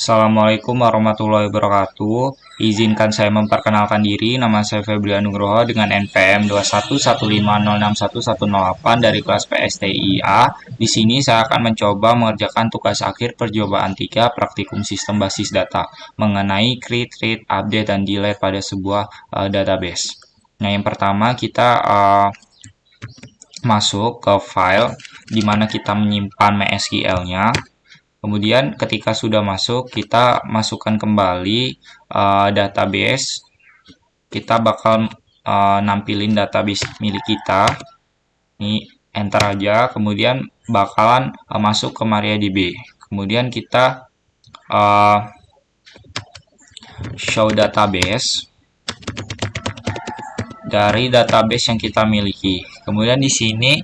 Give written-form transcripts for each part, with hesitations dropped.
Assalamualaikum warahmatullahi wabarakatuh. Izinkan saya memperkenalkan diri. Nama saya Febri Nugroho dengan NPM 21150611108 dari kelas PSTIA. Di sini saya akan mencoba mengerjakan tugas akhir percobaan 3 praktikum sistem basis data mengenai create, read, update, dan delete pada sebuah database. Nah, yang pertama kita masuk ke file di mana kita menyimpan MySQL-nya. Kemudian ketika sudah masuk, kita masukkan kembali database. Kita bakal nampilin database milik kita. Ini enter aja. Kemudian bakalan masuk ke MariaDB. Kemudian kita show database dari database yang kita miliki. Kemudian di sini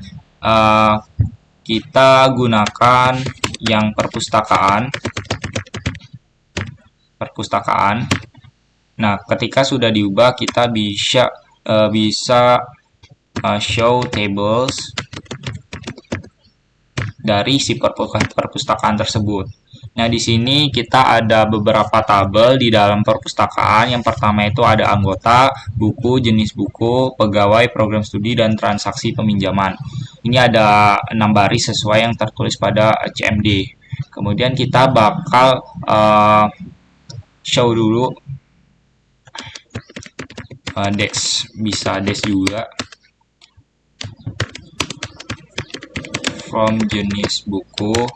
kita gunakan yang perpustakaan. Nah, ketika sudah diubah, kita bisa show tables dari si perpustakaan tersebut. Nah, di sini kita ada beberapa tabel di dalam perpustakaan. Yang pertama itu ada anggota, buku, jenis buku, pegawai, program studi, dan transaksi peminjaman. Ini ada 6 baris sesuai yang tertulis pada CMD. Kemudian kita bakal show dulu desk, bisa desk juga. From jenis buku.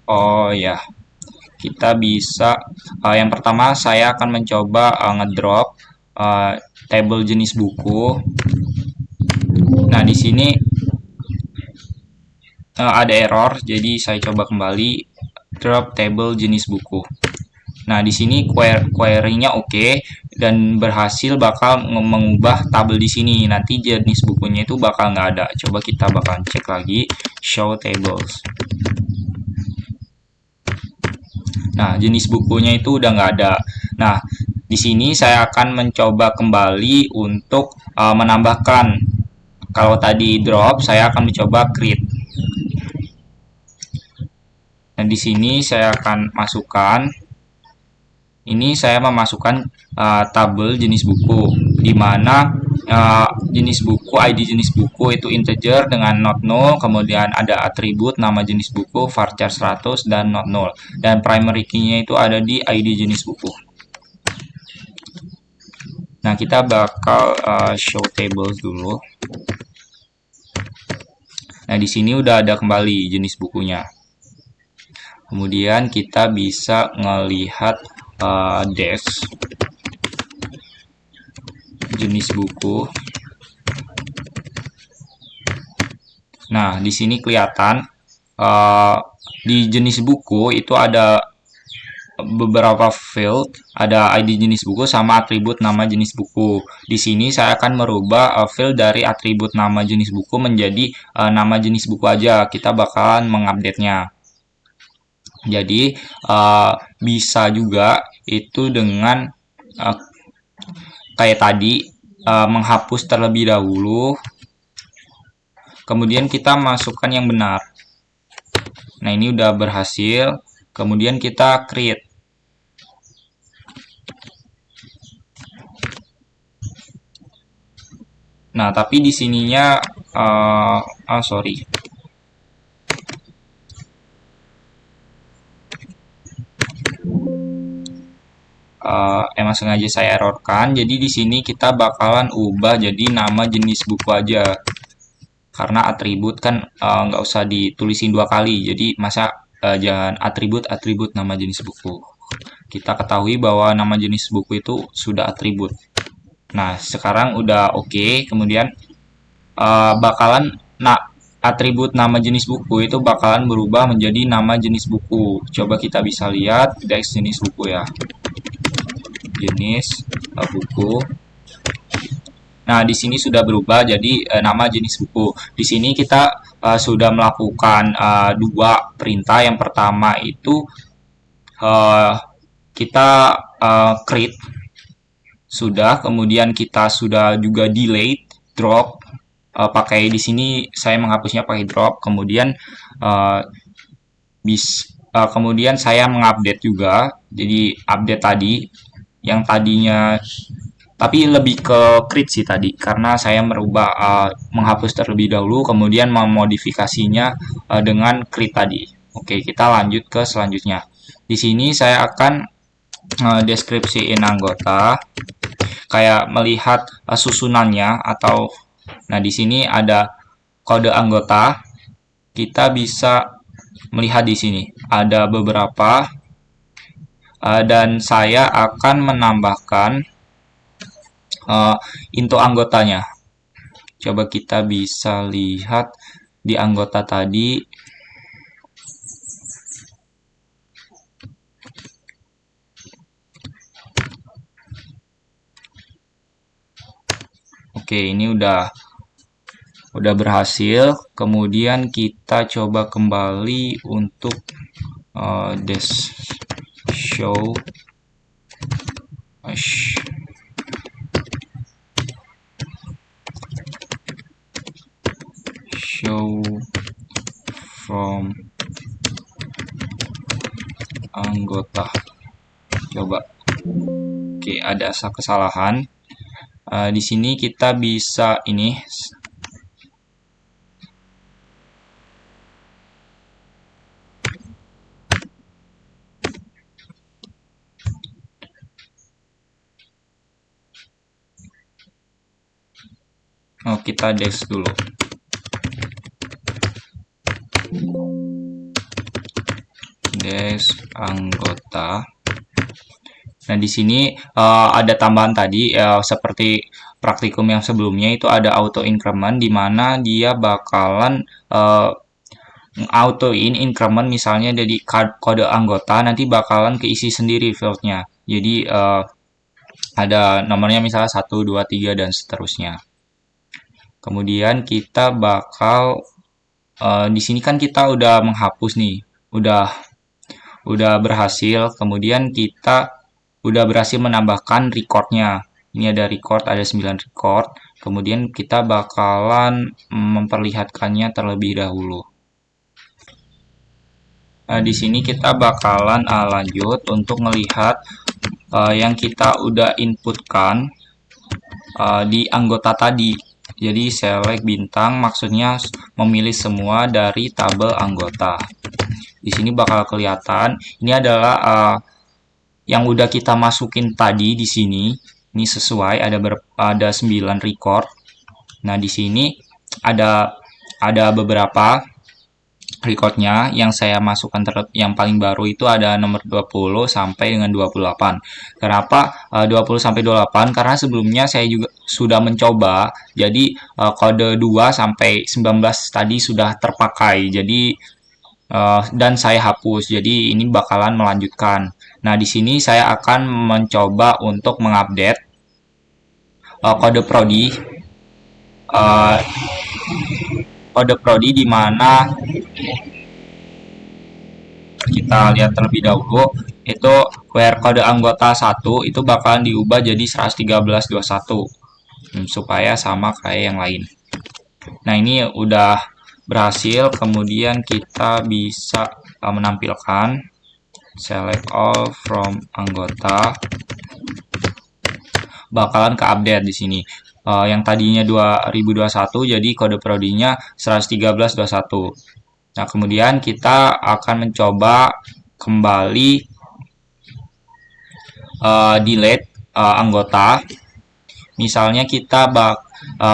Oh ya, kita bisa yang pertama saya akan mencoba ngedrop table jenis buku. Nah, di sini ada error, jadi saya coba kembali drop table jenis buku. Nah, di sini query-nya oke dan berhasil bakal mengubah tabel di sini. Nanti jenis bukunya itu bakal nggak ada. Coba kita bakal cek lagi show tables. Nah, jenis bukunya itu udah nggak ada. Nah, di sini saya akan mencoba kembali untuk menambahkan. Kalau tadi drop, saya akan mencoba create. Nah, di sini saya akan masukkan. Ini saya memasukkan tabel jenis buku, di mana jenis buku, ID jenis buku itu integer dengan not null, kemudian ada atribut nama jenis buku, varchar 100 dan not null. Dan primary key-nya itu ada di ID jenis buku. Nah, kita bakal show tables dulu. Nah, di sini udah ada kembali jenis bukunya. Kemudian kita bisa melihat desk jenis buku. Nah, di sini kelihatan di jenis buku itu ada beberapa field, ada ID jenis buku sama atribut nama jenis buku. Di sini saya akan merubah field dari atribut nama jenis buku menjadi nama jenis buku aja. Kita bakalan mengupdate-nya. Jadi bisa juga itu dengan kayak tadi menghapus terlebih dahulu, kemudian kita masukkan yang benar. Nah, ini udah berhasil. Kemudian kita create. Nah, tapi di sininya sorry. Emang sengaja saya errorkan. Jadi di sini kita bakalan ubah jadi nama jenis buku aja. Karena atribut kan nggak usah ditulisin 2 kali. Jadi masa jangan atribut nama jenis buku. Kita ketahui bahwa nama jenis buku itu sudah atribut. Nah, sekarang udah oke. Kemudian bakalan atribut nama jenis buku itu bakalan berubah menjadi nama jenis buku. Coba kita bisa lihat desk jenis buku ya. Jenis buku. Nah, di sini sudah berubah jadi nama jenis buku. Di sini kita sudah melakukan 2 perintah. Yang pertama itu kita create sudah, kemudian kita sudah juga delete, drop. pakai di sini saya menghapusnya pakai drop, kemudian uh, kemudian saya mengupdate juga. Jadi update tadi yang tadinya, tapi lebih ke create sih tadi karena saya merubah menghapus terlebih dahulu kemudian memodifikasinya dengan create tadi. Oke, kita lanjut ke selanjutnya. Di sini saya akan deskripsiin anggota, kayak melihat susunannya atau, nah di sini ada kode anggota. Kita bisa melihat di sini ada beberapa, dan saya akan menambahkan into anggotanya. Coba kita bisa lihat di anggota tadi. Oke, ini udah berhasil. Kemudian kita coba kembali untuk show from anggota. Coba. Oke, ada kesalahan. Di sini kita bisa ini. Oh, kita des dulu. Des anggota. Nah, di sini ada tambahan tadi seperti praktikum yang sebelumnya itu ada auto increment di mana dia bakalan auto increment misalnya dari kode anggota nanti bakalan keisi sendiri fieldnya. Jadi ada nomornya misalnya 1, 2, 3 dan seterusnya. Kemudian kita bakal di sini kan kita udah menghapus nih, udah berhasil. Kemudian kita udah berhasil menambahkan recordnya. Ini ada record, ada 9 record. Kemudian kita bakalan memperlihatkannya terlebih dahulu. Di sini kita bakalan lanjut untuk melihat yang kita udah inputkan di anggota tadi. Jadi select bintang maksudnya memilih semua dari tabel anggota. Di sini bakal kelihatan ini adalah yang udah kita masukin tadi di sini. Ini sesuai ada 9 record. Nah, di sini ada beberapa recordnya yang saya masukkan yang paling baru itu ada nomor 20 sampai dengan 28. Kenapa 20 sampai 28? Karena sebelumnya saya juga sudah mencoba. Jadi kode 2 sampai 19 tadi sudah terpakai. Jadi dan saya hapus. Jadi ini bakalan melanjutkan. Nah, di sini saya akan mencoba untuk mengupdate kode prodi. Kode prodi di mana kita lihat terlebih dahulu itu where kode anggota 1 itu bakalan diubah jadi 113.21 supaya sama kayak yang lain. Nah, ini udah berhasil. Kemudian kita bisa menampilkan select all from anggota, bakalan ke update di sini. Yang tadinya 2021 jadi kode prodinya 113.21. Nah, kemudian kita akan mencoba kembali delete anggota. Misalnya kita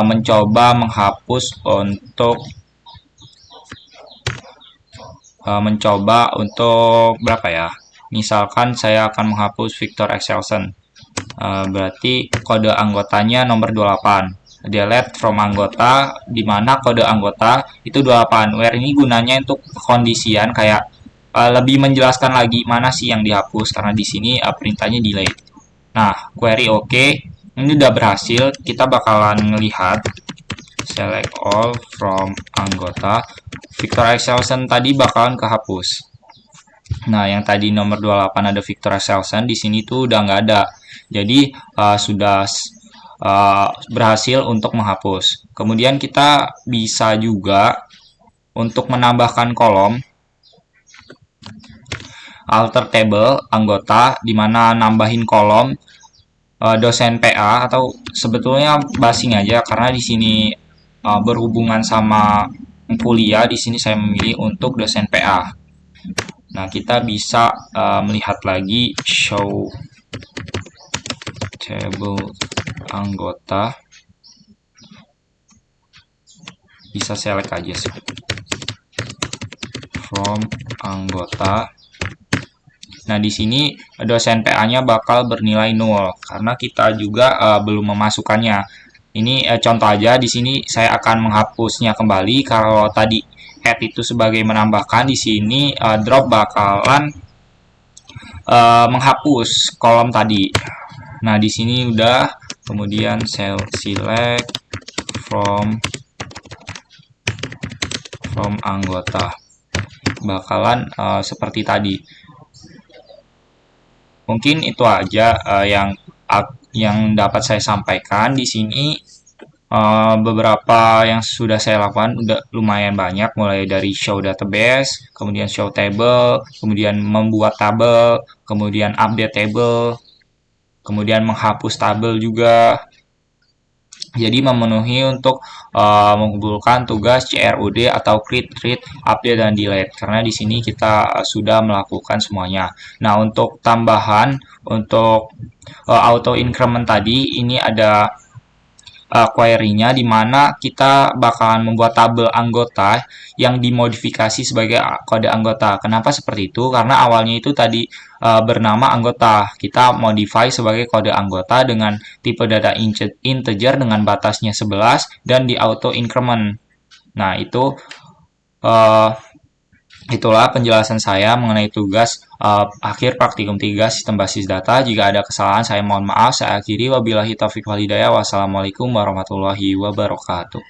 mencoba menghapus untuk berapa ya? Misalkan saya akan menghapus Victor Excelsen. Berarti kode anggotanya nomor 28. Delete from anggota, di mana kode anggota itu 28. Where ini gunanya untuk kondisian kayak lebih menjelaskan lagi mana sih yang dihapus karena di sini perintahnya delete. Nah, query oke. Ini udah berhasil. Kita bakalan melihat select all from anggota. Victor Excelsen tadi bakalan kehapus. Nah, yang tadi nomor 28 ada Victor Excelsen, di sini tuh udah nggak ada. Jadi sudah berhasil untuk menghapus. Kemudian kita bisa juga untuk menambahkan kolom alter table anggota, di mana nambahin kolom dosen PA, atau sebetulnya basing aja karena di sini berhubungan sama kuliah. Di sini saya memilih untuk dosen PA. Nah, kita bisa melihat lagi show table anggota, bisa select aja sih from anggota. Nah, di sini dosen PA-nya bakal bernilai 0 karena kita juga belum memasukkannya. Ini contoh aja, di sini saya akan menghapusnya kembali. Kalau tadi add itu sebagai menambahkan, di sini drop bakalan menghapus kolom tadi. Nah, di sini udah, kemudian cell select from anggota, bakalan seperti tadi. Mungkin itu aja yang dapat saya sampaikan di sini. Beberapa yang sudah saya lakukan udah lumayan banyak, mulai dari show database, kemudian show table, kemudian membuat tabel, kemudian update table, kemudian menghapus tabel juga. Jadi memenuhi untuk mengumpulkan tugas CRUD atau create, read, update, dan delete. Karena di sini kita sudah melakukan semuanya. Nah, untuk tambahan, untuk auto increment tadi, ini ada query-nya, di mana kita bakalan membuat tabel anggota yang dimodifikasi sebagai kode anggota. Kenapa seperti itu? Karena awalnya itu tadi bernama anggota. Kita modify sebagai kode anggota dengan tipe data integer dengan batasnya 11 dan di auto increment. Nah, itulah penjelasan saya mengenai tugas akhir praktikum 3 sistem basis data. Jika ada kesalahan, saya mohon maaf. Saya akhiri. Wabillahi taufiq walhidayah. Wassalamualaikum warahmatullahi wabarakatuh.